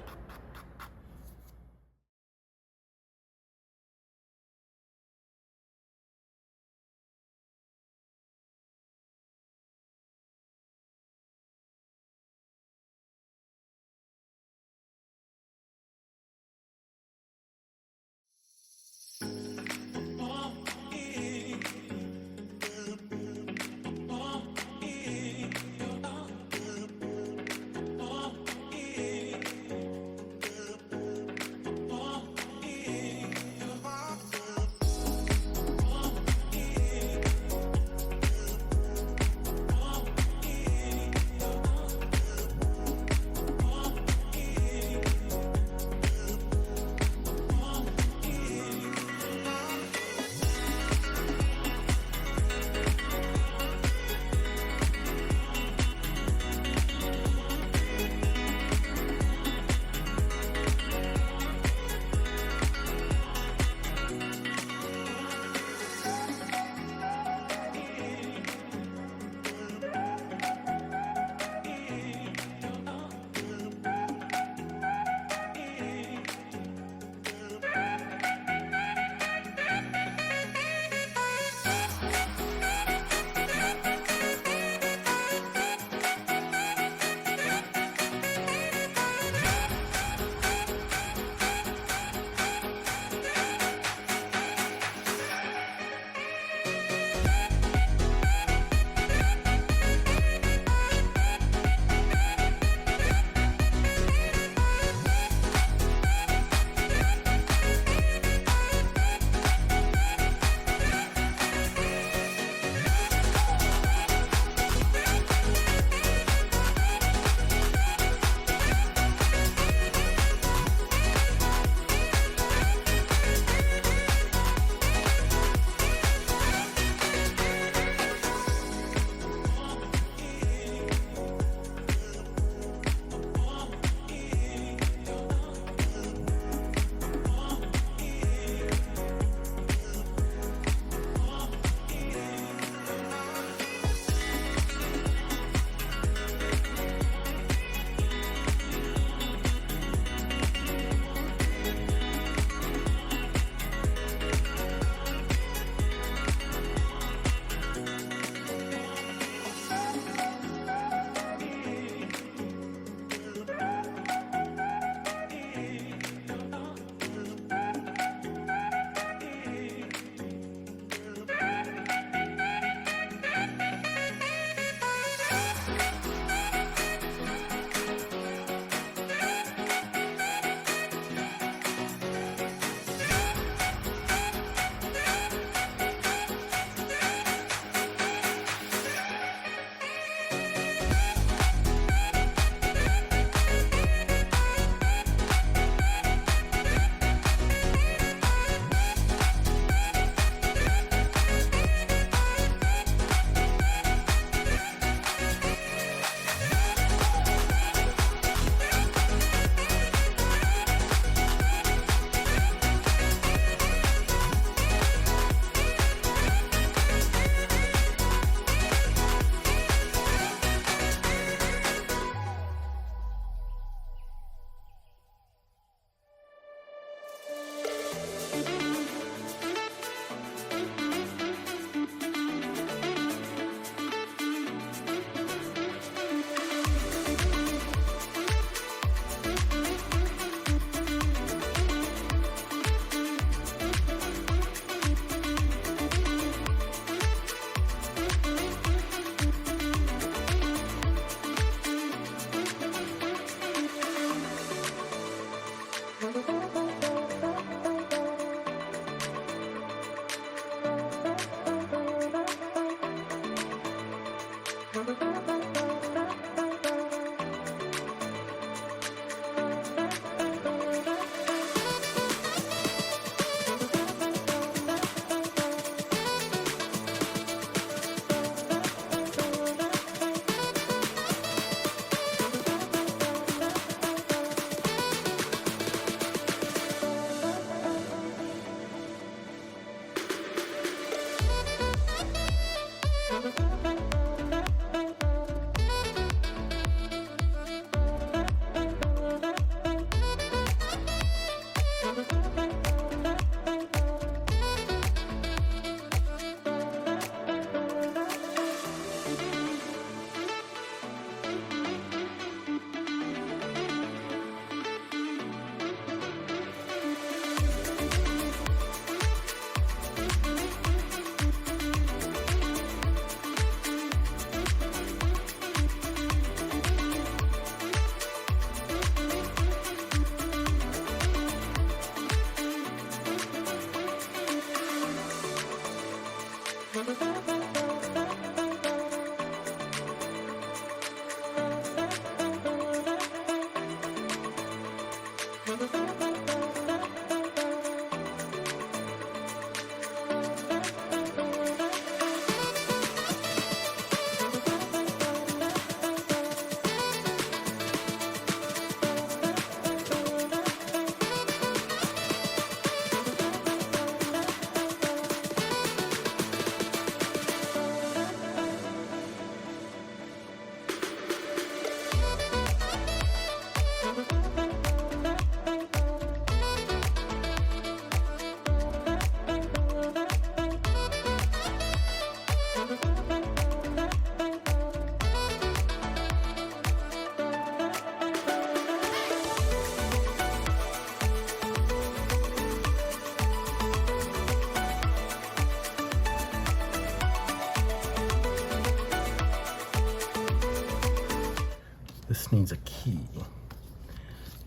this needs a key.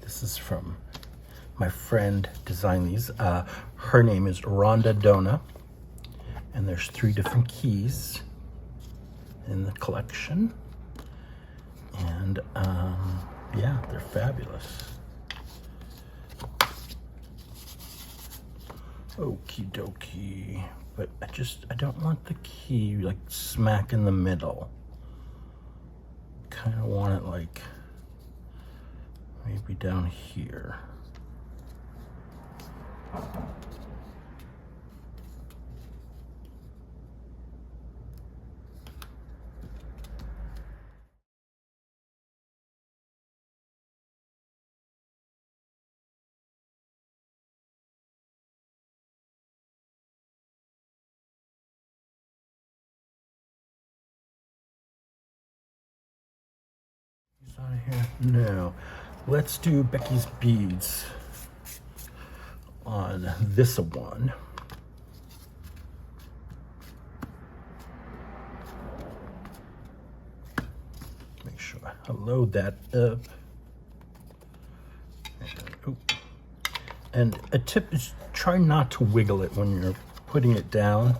This is from my friend designed these. Her name is Rhonda Dona, and there's 3 different keys in the collection. And yeah, they're fabulous. Okie dokie. But I don't want the key like smack in the middle. Kind of want it like maybe down here. Out of here. No, let's do Becky's beads on this one. Make sure I load that up. And a tip is try not to wiggle it when you're putting it down.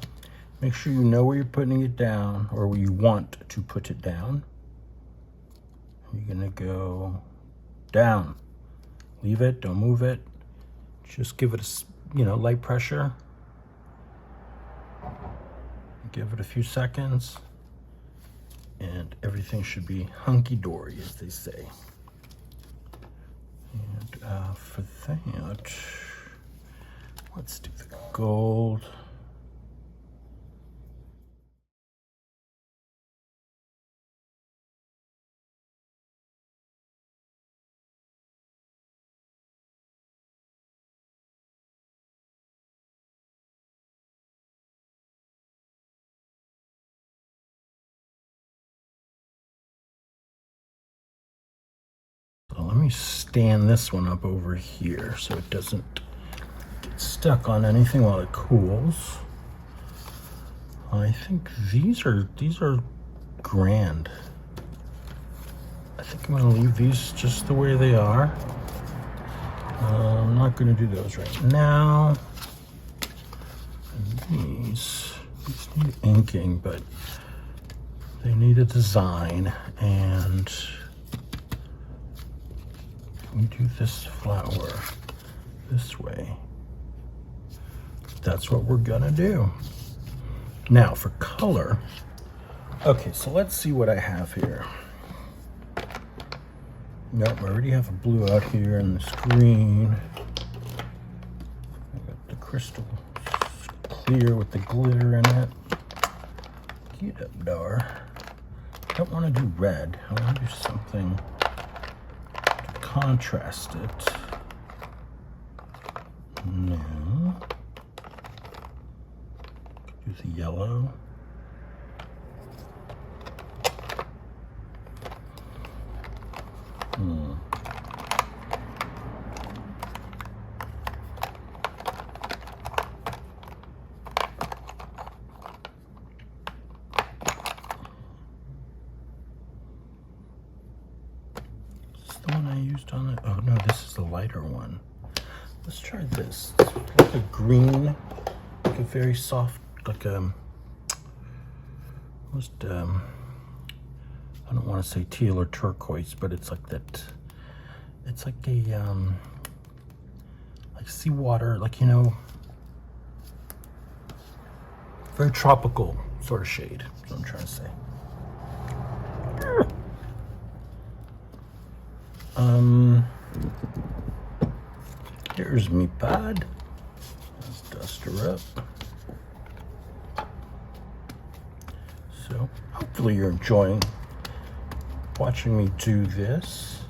Make sure you know where you're putting it down or where you want to put it down. You're gonna go down. Leave it, don't move it. Just give it a, light pressure. Give it a few seconds and everything should be hunky-dory, as they say. And for that, let's do the gold. Let me stand this one up over here so it doesn't get stuck on anything while it cools. I think these are grand. I think I'm gonna leave these just the way they are. I'm not gonna do those right now. And these need inking, but they need a design, and we do this flower this way. That's what we're gonna do. Now for color, okay, so let's see what I have here. Nope, I already have a blue out here and this green. I got the crystal clear with the glitter in it. Get up, Dar. I don't want to do red. I want to do something to contrast it. No. Do the yellow. Is this the one I used on it? Oh no, this is the lighter one. Let's try this. It's like a green, like a very soft, like a almost I don't want to say teal or turquoise, but it's like that. It's like a like seawater, like, you know, very tropical sort of shade. That's what I'm trying to say. Here's me pod. Let's dust her up. So hopefully you're enjoying watching me do this,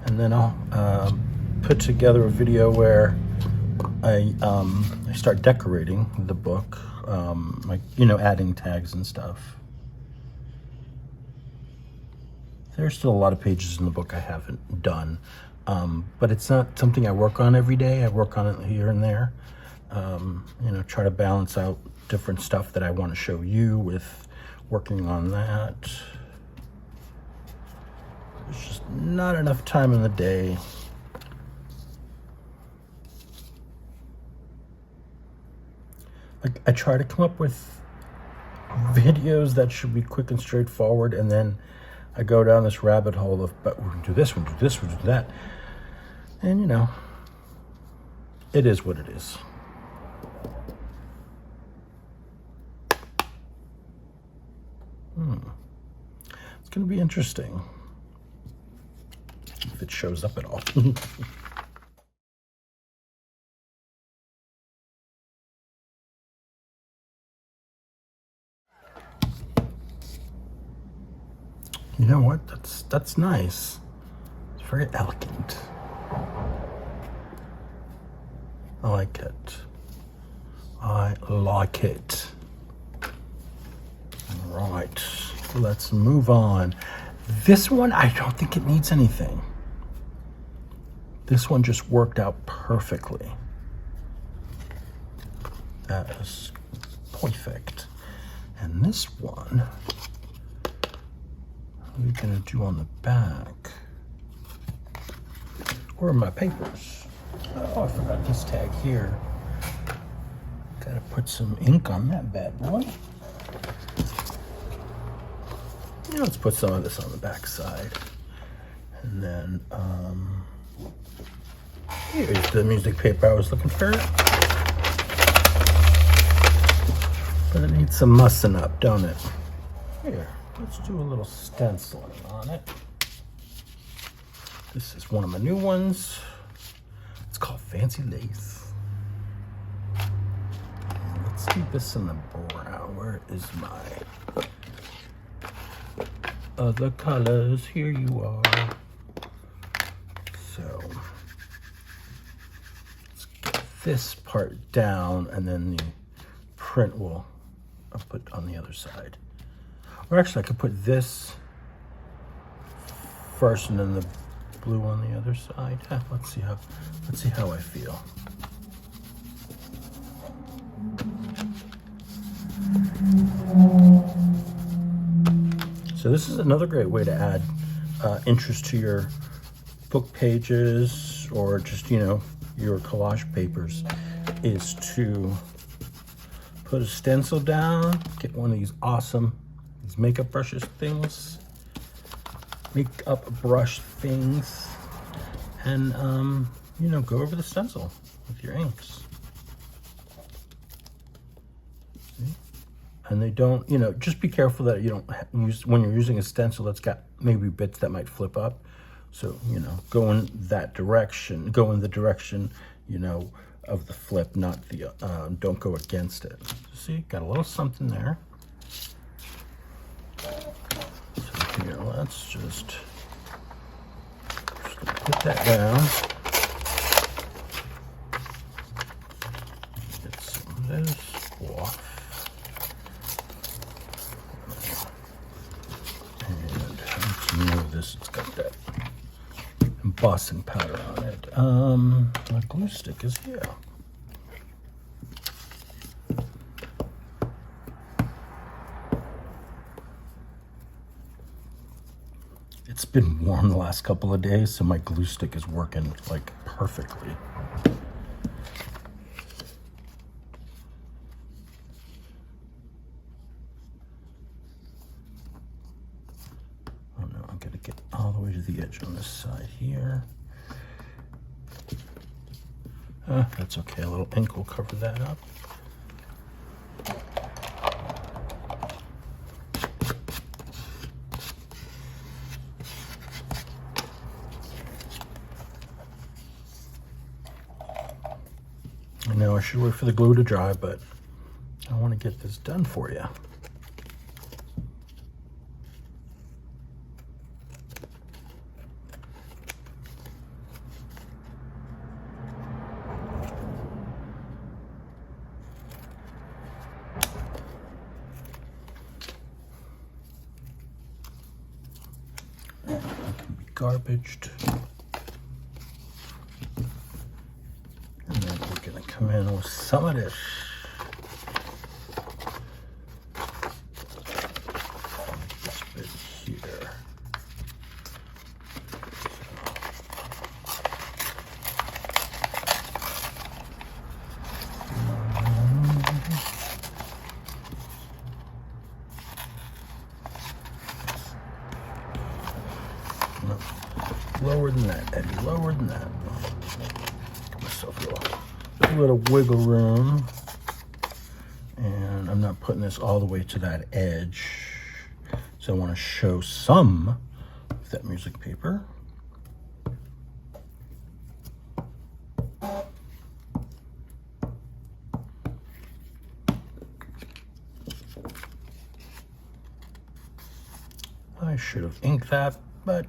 and then I'll put together a video where I start decorating the book, like, you know, adding tags and stuff. There's still a lot of pages in the book I haven't done, but it's not something I work on every day. I work on it here and there, you know, try to balance out different stuff that I want to show you with working on that. There's just not enough time in the day. Like, I try to come up with videos that should be quick and straightforward, and then I go down this rabbit hole of, but we're gonna do this, we're gonna do this, we're gonna do that. And you know, it is what it is. It's gonna be interesting if it shows up at all. You know what? That's nice. It's very elegant. I like it. I like it. All right, let's move on. This one, I don't think it needs anything. This one just worked out perfectly. That is perfect. And this one, what are we gonna do on the back? Where are my papers? Oh, I forgot this tag here. Gotta put some ink on that bad boy. Yeah, let's put some of this on the back side. And then, here's the music paper I was looking for. But it needs some mussing up, don't it? Here, let's do a little stenciling on it. This is one of my new ones. It's called Fancy Lace. And let's do this in the brown. Where is my other colors? Here you are. So let's get this part down, and then the print will put on the other side. Or actually, I could put this first and then the blue on the other side. Let's see how I feel. So this is another great way to add interest to your book pages, or just, you know, your collage papers, is to put a stencil down, get one of these awesome makeup brushes things, makeup brush things, and you know, go over the stencil with your inks. See? And they don't, you know, just be careful that you don't use, when you're using a stencil that's got maybe bits that might flip up. So, you know, go in that direction, go in the direction, you know, of the flip, not the, don't go against it. See, got a little something there. So here, let's just put that down. Get some of this off. And let's move this, it's got that embossing powder on it. My glue stick is here. It's been warm the last couple of days, so my glue stick is working like perfectly. Oh no, I'm gonna get all the way to the edge on this side here. That's okay, a little ink will cover that up. I know I should wait for the glue to dry, but I want to get this done for you. It can be garbaged. Come in with some of this. This bit here. than that, Eddie, lower than that. Give myself a little wiggle room. And I'm not putting this all the way to that edge. So I want to show some of that music paper. I should have inked that, but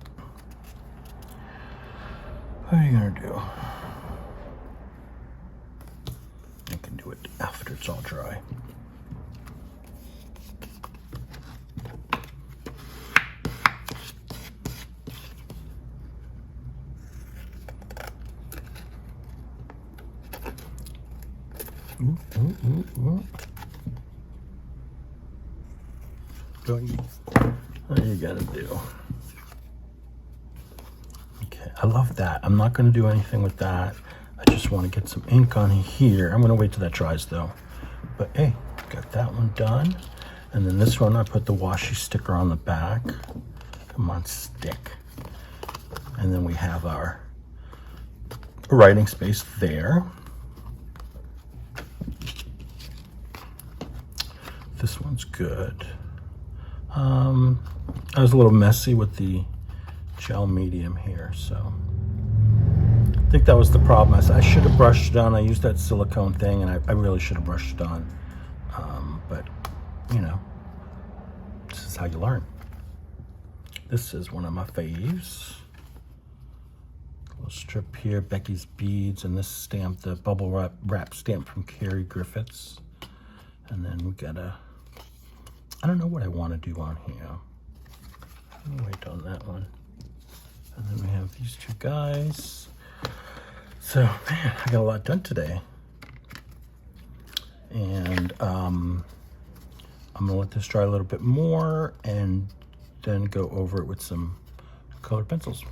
what are you gonna do? I can do it after it's all dry. Ooh, ooh, ooh, ooh. What are you gonna do? Okay, I love that. I'm not gonna do anything with that. I just want to get some ink on here. I'm gonna wait till that dries though. But hey, got that one done. And then this one, I put the washi sticker on the back. Come on, stick. And then we have our writing space there. This one's good. I was a little messy with the gel medium here, so I think that was the problem. I should have brushed it on. I used that silicone thing, and I really should have brushed it on. But, you know, this is how you learn. This is one of my faves. A little strip here, Becky's Beads, and this stamp, the bubble wrap stamp from Carrie Griffiths. And then we got I don't know what I want to do on here. Let me wait on that one. And then we have these two guys. So, man, I got a lot done today. And I'm gonna let this dry a little bit more and then go over it with some colored pencils.